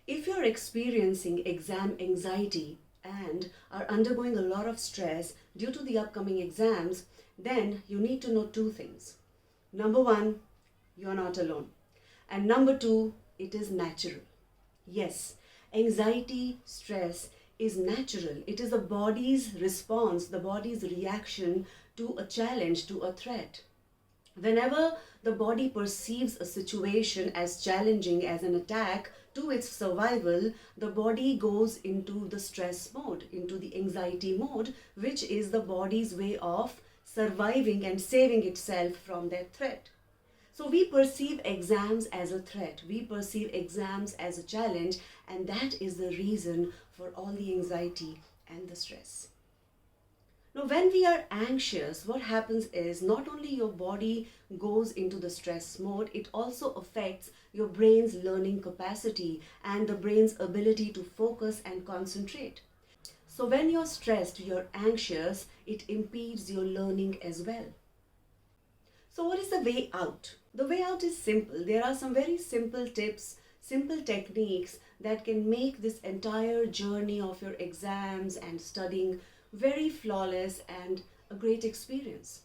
If you're experiencing exam anxiety and are undergoing a lot of stress due to the upcoming exams, then you need to know two things. Number one, you're not alone. And number two, it is natural. Yes, anxiety, stress is natural. It is the body's response, the body's reaction to a challenge, to a threat. Whenever the body perceives a situation as challenging as an attack to its survival, the body goes into the stress mode, into the anxiety mode, which is the body's way of surviving and saving itself from that threat. So we perceive exams as a threat, we perceive exams as a challenge, and that is the reason for all the anxiety and the stress. Now, when we are anxious, what happens is not only your body goes into the stress mode, it also affects your brain's learning capacity and the brain's ability to focus and concentrate. So when you're stressed, you're anxious, it impedes your learning as well. So what is the way out? The way out is simple. There are some very simple tips, simple techniques that can make this entire journey of your exams and studying very flawless and a great experience.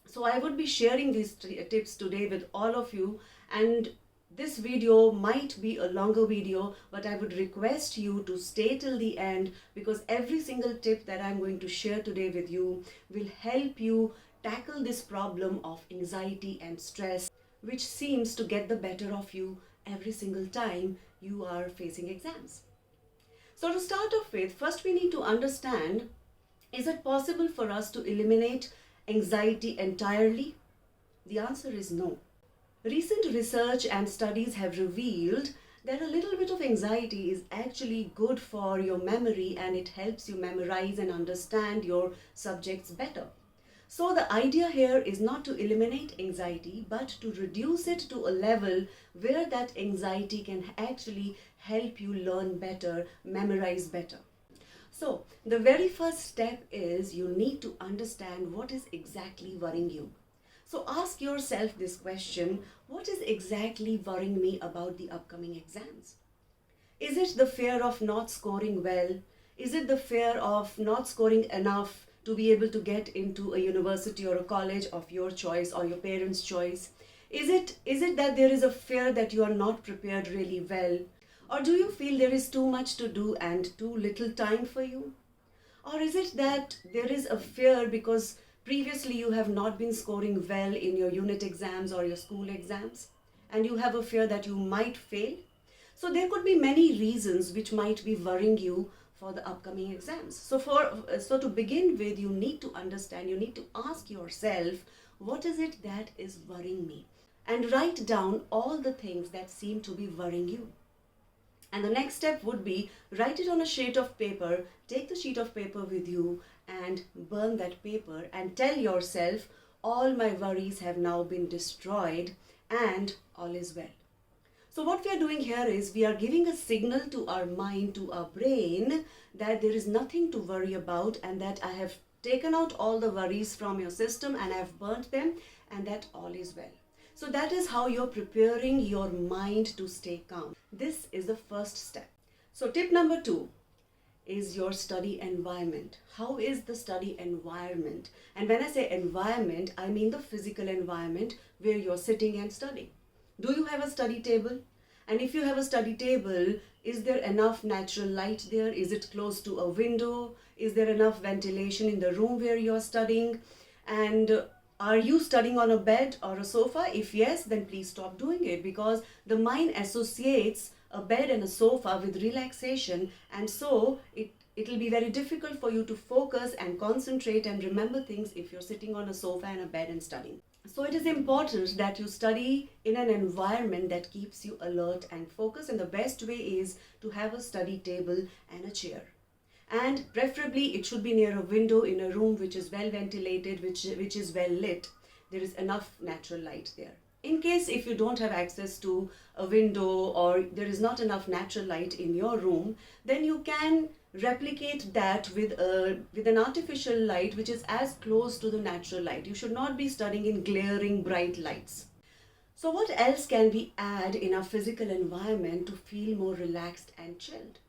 So I would be sharing these tips today with all of you, and this video might be a longer video, but I would request you to stay till the end, because every single tip that I'm going to share today with you will help you tackle this problem of anxiety and stress, which seems to get the better of you every single time you are facing exams. So to start off with, first we need to understand, is it possible for us to eliminate anxiety entirely? The answer is no. Recent research and studies have revealed that a little bit of anxiety is actually good for your memory, and it helps you memorize and understand your subjects better. So the idea here is not to eliminate anxiety, but to reduce it to a level where that anxiety can actually help you learn better, memorize better. So the very first step is you need to understand what is exactly worrying you. So ask yourself this question: what is exactly worrying me about the upcoming exams? Is it the fear of not scoring well? Is it the fear of not scoring enough to be able to get into a university or a college of your choice or your parents' choice? Is it that there is a fear that you are not prepared really well? Or do you feel there is too much to do and too little time for you? Or is it that there is a fear because previously you have not been scoring well in your unit exams or your school exams, and you have a fear that you might fail? So there could be many reasons which might be worrying you for the upcoming exams. So to begin with, you need to understand, you need to ask yourself, what is it that is worrying me? And write down all the things that seem to be worrying you. And the next step would be, write it on a sheet of paper, take the sheet of paper with you and burn that paper, and tell yourself, all my worries have now been destroyed and all is well. So what we are doing here is we are giving a signal to our mind, to our brain, that there is nothing to worry about, and that I have taken out all the worries from your system and I have burnt them, and that all is well. So that is how you're preparing your mind to stay calm. This is the first step. So tip number 2 is your study environment. How is the study environment? And when I say environment, I mean the physical environment where you're sitting and studying. Do you have a study table? And if you have a study table, is there enough natural light there? Is it close to a window? Is there enough ventilation in the room where you're studying? And are you studying on a bed or a sofa? If yes, then please stop doing it, because the mind associates a bed and a sofa with relaxation, and so it'll be very difficult for you to focus and concentrate and remember things if you're sitting on a sofa and a bed and studying. So it is important that you study in an environment that keeps you alert and focused, and the best way is to have a study table and a chair. And preferably it should be near a window in a room which is well ventilated, which is well lit. There is enough natural light there. In case if you don't have access to a window or there is not enough natural light in your room, then you can replicate that with an artificial light which is as close to the natural light. You should not be studying in glaring bright lights. So what else can we add in our physical environment to feel more relaxed and chilled?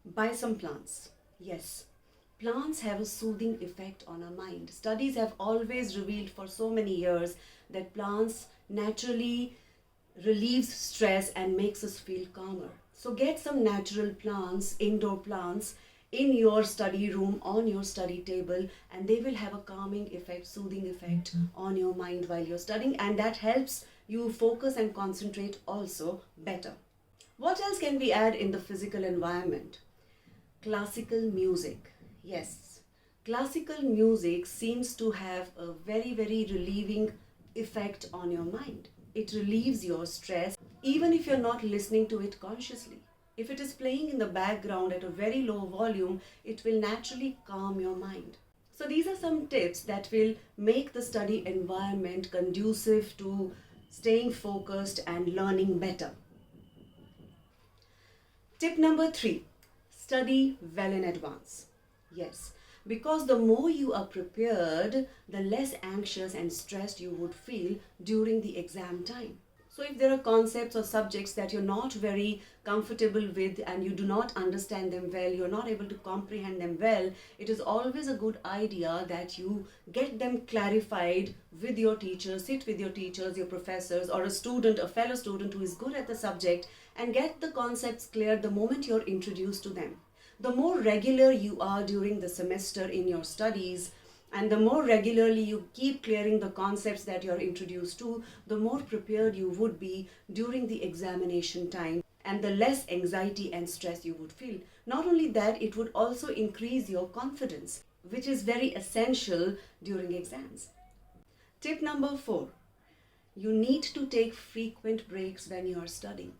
Buy some plants. Yes, plants have a soothing effect on our mind. Studies have always revealed for so many years that plants naturally relieves stress and makes us feel calmer. So get some natural plants, indoor plants, in your study room, on your study table, and they will have a calming effect, soothing effect on your mind while you're studying, and that helps you focus and concentrate also better. What else can we add in the physical environment? Classical music. Yes, classical music seems to have a very, very relieving effect on your mind. It relieves your stress even if you're not listening to it consciously. If it is playing in the background at a very low volume, it will naturally calm your mind. So these are some tips that will make the study environment conducive to staying focused and learning better. Tip number 3, study well in advance. Yes, because the more you are prepared, the less anxious and stressed you would feel during the exam time. So if there are concepts or subjects that you're not very comfortable with and you do not understand them well, you're not able to comprehend them well, it is always a good idea that you get them clarified with your teachers, sit with your teachers, your professors, or a student, a fellow student who is good at the subject, and get the concepts clear the moment you're introduced to them. The more regular you are during the semester in your studies, and the more regularly you keep clearing the concepts that you're introduced to, the more prepared you would be during the examination time, and the less anxiety and stress you would feel. Not only that, it would also increase your confidence, which is very essential during exams. Tip number 4, you need to take frequent breaks when you are studying.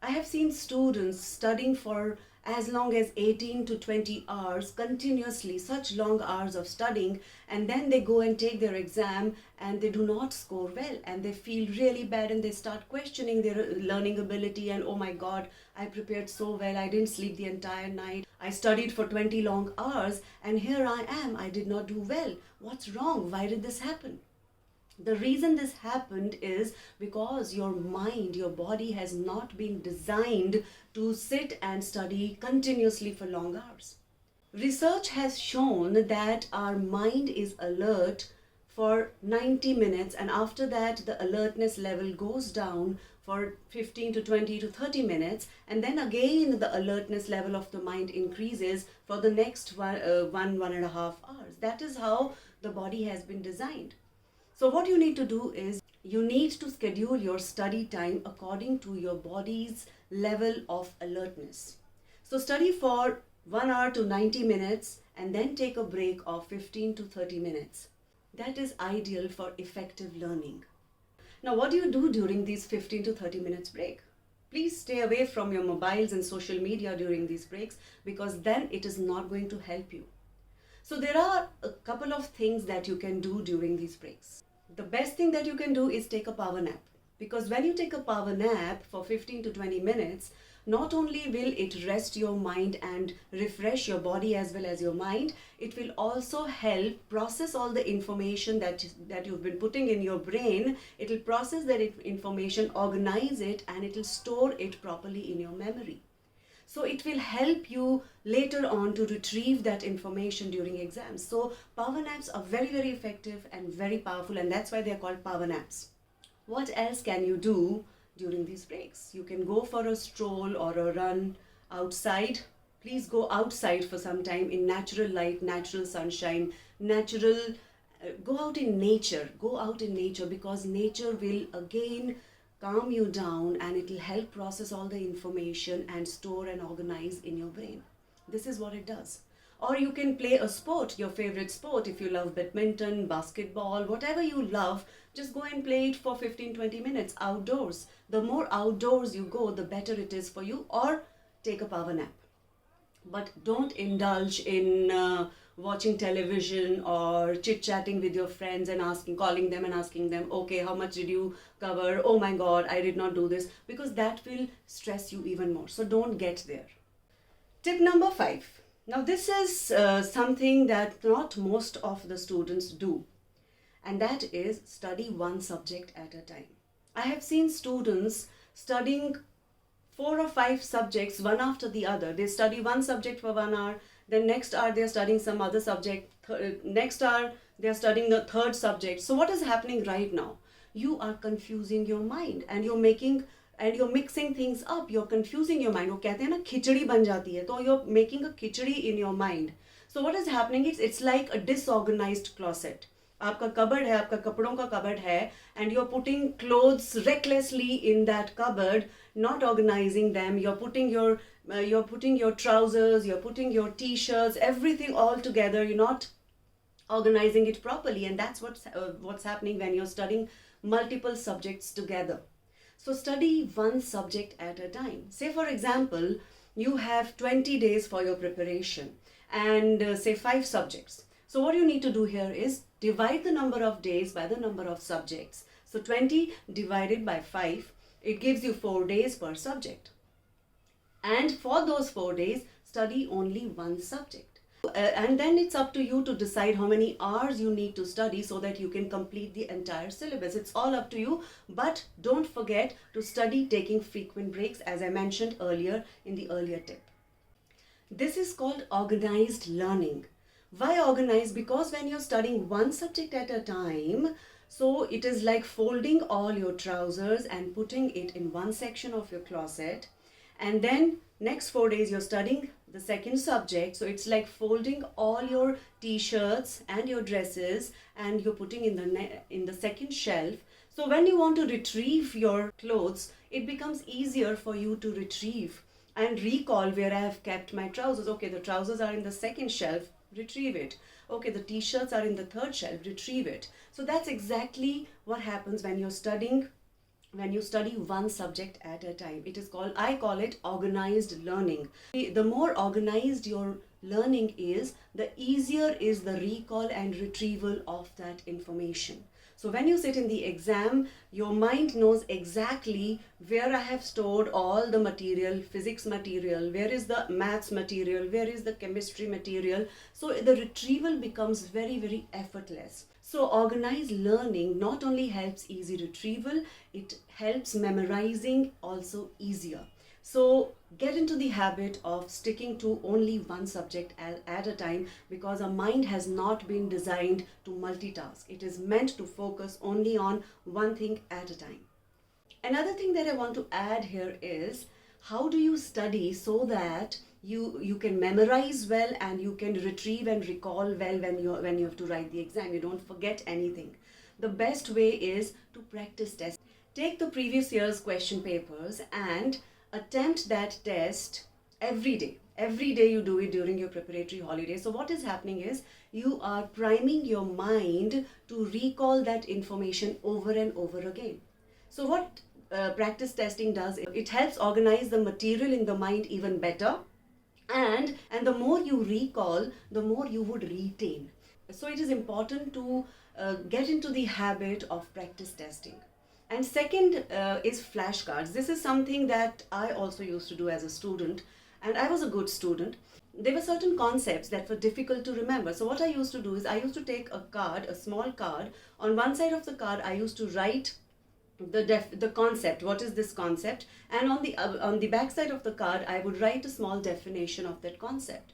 I have seen students studying for as long as 18 to 20 hours continuously, such long hours of studying, and then they go and take their exam and they do not score well and they feel really bad and they start questioning their learning ability and, oh my God, I prepared so well, I didn't sleep the entire night, I studied for 20 long hours and here I am, I did not do well. What's wrong? Why did this happen? The reason this happened is because your mind, your body has not been designed to sit and study continuously for long hours. Research has shown that our mind is alert for 90 minutes and after that the alertness level goes down for 15 to 20 to 30 minutes, and then again the alertness level of the mind increases for the next 1.5 hours. That is how the body has been designed. So what you need to do is you need to schedule your study time according to your body's level of alertness. So study for 1 hour to 90 minutes and then take a break of 15 to 30 minutes. That is ideal for effective learning. Now what do you do during these 15 to 30 minutes break? Please stay away from your mobiles and social media during these breaks because then it is not going to help you. So there are a couple of things that you can do during these breaks. The best thing that you can do is take a power nap, because when you take a power nap for 15 to 20 minutes, not only will it rest your mind and refresh your body as well as your mind, it will also help process all the information that you've been putting in your brain. It will process that information, organize it, and it will store it properly in your memory. So it will help you later on to retrieve that information during exams. So power naps are very, very effective and very powerful, and that's why they're called power naps. What else can you do during these breaks? You can go for a stroll or a run outside. Please go outside for some time in natural light, natural sunshine, go out in nature. Go out in nature because nature will again calm you down and it will help process all the information and store and organize in your brain. This is what it does. Or you can play a sport, your favorite sport. If you love badminton, basketball, whatever you love, just go and play it for 15-20 minutes outdoors. The more outdoors you go, the better it is for you. Or take a power nap. But don't indulge in watching television or chit-chatting with your friends and calling them and asking them, okay, how much did you cover? Oh my God, I did not do this, because that will stress you even more. So don't get there. Tip number 5. Now this is something that not most of the students do, and that is study one subject at a time. I have seen students studying 4 or 5 subjects one after the other. They study one subject for 1 hour, then next hour they are studying some other subject, next hour they are studying the third subject. So what is happening right now? You are confusing your mind and you're mixing things up. You're confusing your mind. वो कहते हैं ना खिचड़ी बन जाती है, तो you're making a khichdi in your mind. So what is happening is it's like a disorganized closet. आपका cupboard है, आपका कपड़ों का कबर्ड है, and you're putting clothes recklessly in that cupboard, not organizing them. You're putting your trousers, you're putting your t-shirts, everything all together. You're not organizing it properly, and that's what's happening when you're studying multiple subjects together. So study one subject at a time. Say for example, you have 20 days for your preparation and say 5 subjects. So what you need to do here is divide the number of days by the number of subjects. So 20 divided by 5, it gives you 4 days per subject. And for those 4 days, study only one subject. And then it's up to you to decide how many hours you need to study so that you can complete the entire syllabus. It's all up to you, but don't forget to study taking frequent breaks, as I mentioned earlier in the earlier tip. This is called organized learning. Why organized? Because when you're studying one subject at a time, so it is like folding all your trousers and putting it in one section of your closet, and then next 4 days you're studying the second subject, so it's like folding all your t-shirts and your dresses and you're putting in the second shelf. So when you want to retrieve your clothes, it becomes easier for you to retrieve and recall where I have kept my trousers. Okay, the trousers are in the second shelf, retrieve it. Okay, the t-shirts are in the third shelf, retrieve it. So that's exactly what happens when you study one subject at a time. I call it organized learning. The more organized your learning is, the easier is the recall and retrieval of that information. So when you sit in the exam, your mind knows exactly where I have stored all the material, physics material, where is the maths material, where is the chemistry material. So the retrieval becomes very, very effortless. So organized learning not only helps easy retrieval, it helps memorizing also easier. So get into the habit of sticking to only one subject at a time, because our mind has not been designed to multitask. It is meant to focus only on one thing at a time. Another thing that I want to add here is, how do you study so that you can memorize well and you can retrieve and recall well when you have to write the exam. You don't forget anything. The best way is to practice test. Take the previous year's question papers and attempt that test every day. Every day you do it during your preparatory holiday. So what is happening is, you are priming your mind to recall that information over and over again. So what practice testing does, it helps organize the material in the mind even better. And the more you recall, the more you would retain. So it is important to get into the habit of practice testing. And second is flashcards. This is something that I also used to do as a student, and I was a good student. There were certain concepts that were difficult to remember. So what I used to do is, I used to take a card, a small card. On one side of the card, I used to write the concept, what is this concept, and on the back side of the card I would write a small definition of that concept.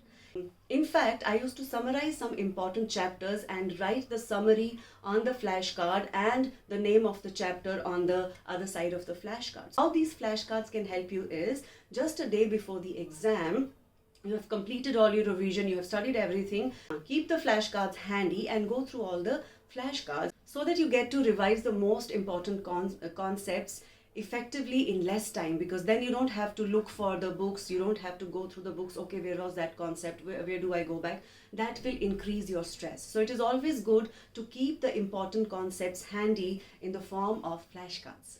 In fact, I used to summarize some important chapters and write the summary on the flashcard and the name of the chapter on the other side of the flashcard. How these flashcards can help you is, just a day before the exam, you have completed all your revision, you have studied everything, keep the flashcards handy and go through all the flashcards so that you get to revise the most important concepts effectively in less time, because then you don't have to look for the books, you don't have to go through the books, okay, where was that concept, where do I go back? That will increase your stress. So it is always good to keep the important concepts handy in the form of flashcards.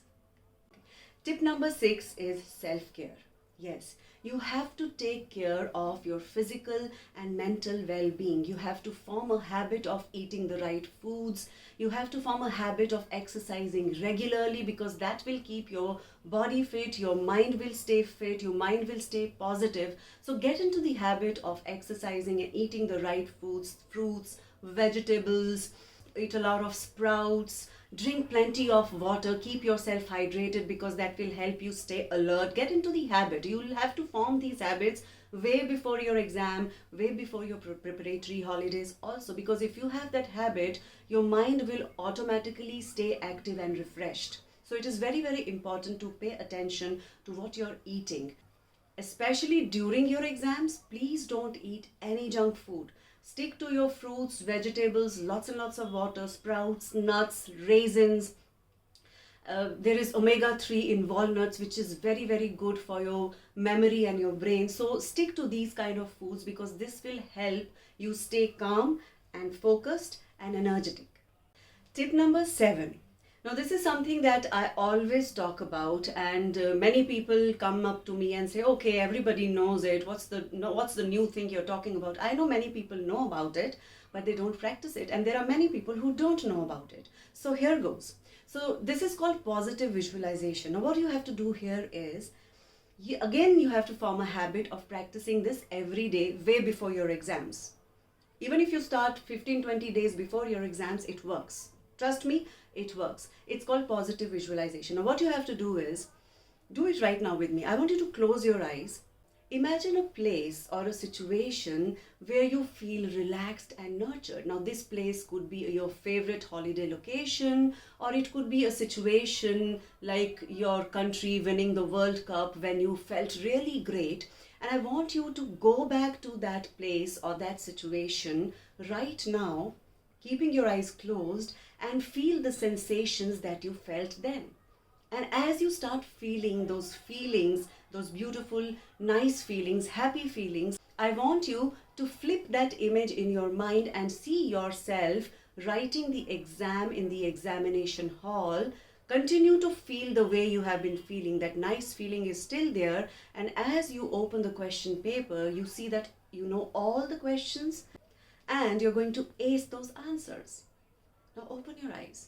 Tip number 6 is self-care. Yes, you have to take care of your physical and mental well-being. You have to form a habit of eating the right foods. You have to form a habit of exercising regularly, because that will keep your body fit, your mind will stay fit, your mind will stay positive. So get into the habit of exercising and eating the right foods, fruits, vegetables, eat a lot of sprouts, Drink plenty of water, keep yourself hydrated because that will help you stay alert. Get into the habit. You will have to form these habits way before your exam, way before your preparatory holidays also, because if you have that habit, your mind will automatically stay active and refreshed. So it is very, very important to pay attention to what you're eating. Especially during your exams, please don't eat any junk food. Stick to your fruits, vegetables, lots and lots of water, sprouts, nuts, raisins. There is omega-3 in walnuts, which is very, very good for your memory and your brain. So stick to these kind of foods because this will help you stay calm and focused and energetic. Tip number 7. Now this is something that I always talk about, and many people come up to me and say, okay, everybody knows it. What's the new thing you're talking about? I know many people know about it, but they don't practice it. And there are many people who don't know about it. So here goes. So this is called positive visualization. Now what you have to do here is, again, you have to form a habit of practicing this every day, way before your exams. Even if you start 15-20 days before your exams, it works. Trust me, it works. It's called positive visualization. Now what you have to do is, do it right now with me. I want you to close your eyes. Imagine a place or a situation where you feel relaxed and nurtured. Now this place could be your favorite holiday location, or it could be a situation like your country winning the World Cup when you felt really great. And I want you to go back to that place or that situation right now, keeping your eyes closed, and feel the sensations that you felt then. And as you start feeling those feelings, those beautiful, nice feelings, happy feelings, I want you to flip that image in your mind and see yourself writing the exam in the examination hall. Continue to feel the way you have been feeling. That nice feeling is still there. And as you open the question paper, you see that you know all the questions and you're going to ace those answers. Now open your eyes.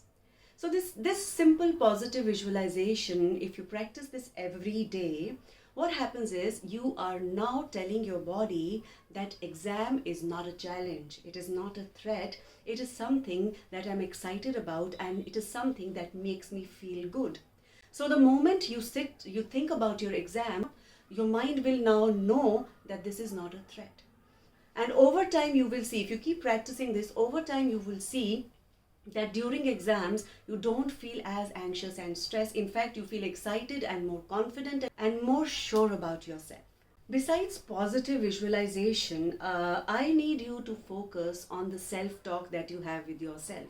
So this simple positive visualization, if you practice this every day, what happens is you are now telling your body that exam is not a challenge. It is not a threat. It is something that I'm excited about, and it is something that makes me feel good. So the moment you think about your exam, your mind will now know that this is not a threat. And over time you will see, if you keep practicing this, over time you will see that during exams you don't feel as anxious and stressed. In fact, you feel excited and more confident and more sure about yourself. Besides positive visualization, I need you to focus on the self-talk that you have with yourself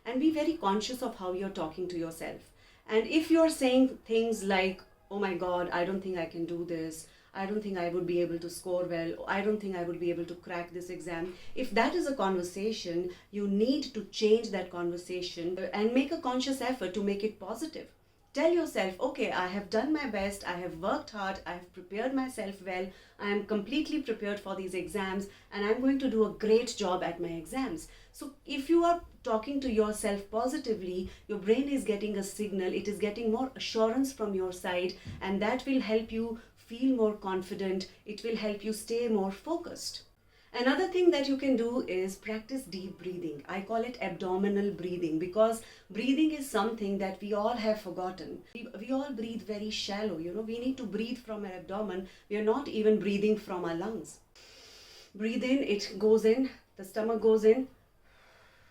and be very conscious of how you're talking to yourself. And if you're saying things like, oh my God, I don't think I can do this, I don't think I would be able to score well, I don't think I would be able to crack this exam. If that is a conversation, you need to change that conversation and make a conscious effort to make it positive. Tell yourself, okay, I have done my best, I have worked hard, I have prepared myself well, I am completely prepared for these exams, and I'm going to do a great job at my exams. So if you are talking to yourself positively, your brain is getting a signal, it is getting more assurance from your side, and that will help you feel more confident, it will help you stay more focused. Another thing that you can do is practice deep breathing. I call it abdominal breathing because breathing is something that we all have forgotten. We all breathe very shallow, we need to breathe from our abdomen. We are not even breathing from our lungs. Breathe in, it goes in, the stomach goes in.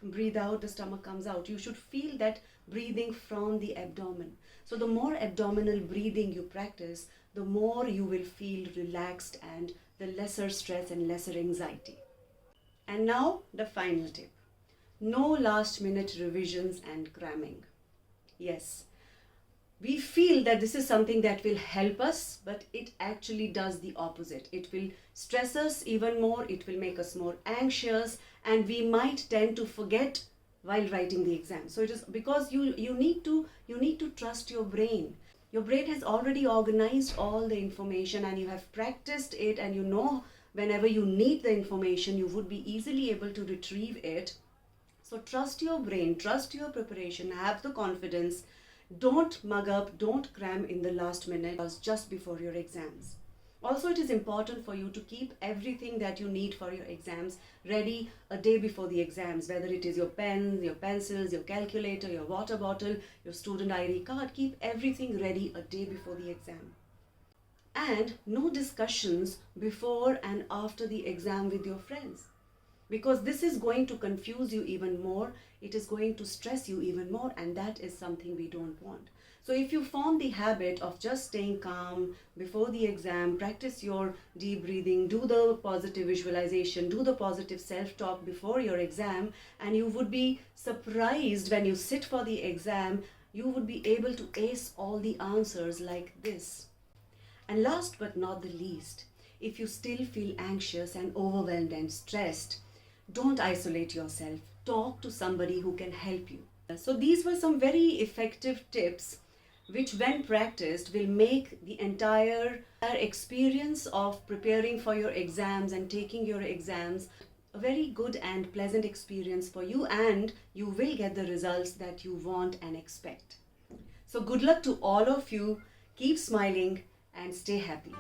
Breathe out, the stomach comes out. You should feel that breathing from the abdomen. So the more abdominal breathing you practice, the more you will feel relaxed and the lesser stress and lesser anxiety. And now the final tip. No last minute revisions and cramming. Yes, we feel that this is something that will help us, but it actually does the opposite. It will stress us even more, it will make us more anxious, and we might tend to forget while writing the exam. So it is because you need to trust your brain. Your brain has already organized all the information and you have practiced it, and whenever you need the information, you would be easily able to retrieve it. So trust your brain, trust your preparation, have the confidence. Don't mug up, don't cram in the last minute just before your exams. Also, it is important for you to keep everything that you need for your exams ready a day before the exams, whether it is your pens, your pencils, your calculator, your water bottle, your student ID card. Keep everything ready a day before the exam. And no discussions before and after the exam with your friends, because this is going to confuse you even more. It is going to stress you even more, and that is something we don't want. So if you form the habit of just staying calm before the exam, practice your deep breathing, do the positive visualization, do the positive self-talk before your exam, and you would be surprised when you sit for the exam, you would be able to ace all the answers like this. And last but not the least, if you still feel anxious and overwhelmed and stressed, don't isolate yourself. Talk to somebody who can help you. So these were some very effective tips which, when practiced, will make the entire experience of preparing for your exams and taking your exams a very good and pleasant experience for you, and you will get the results that you want and expect. So good luck to all of you. Keep smiling and stay happy.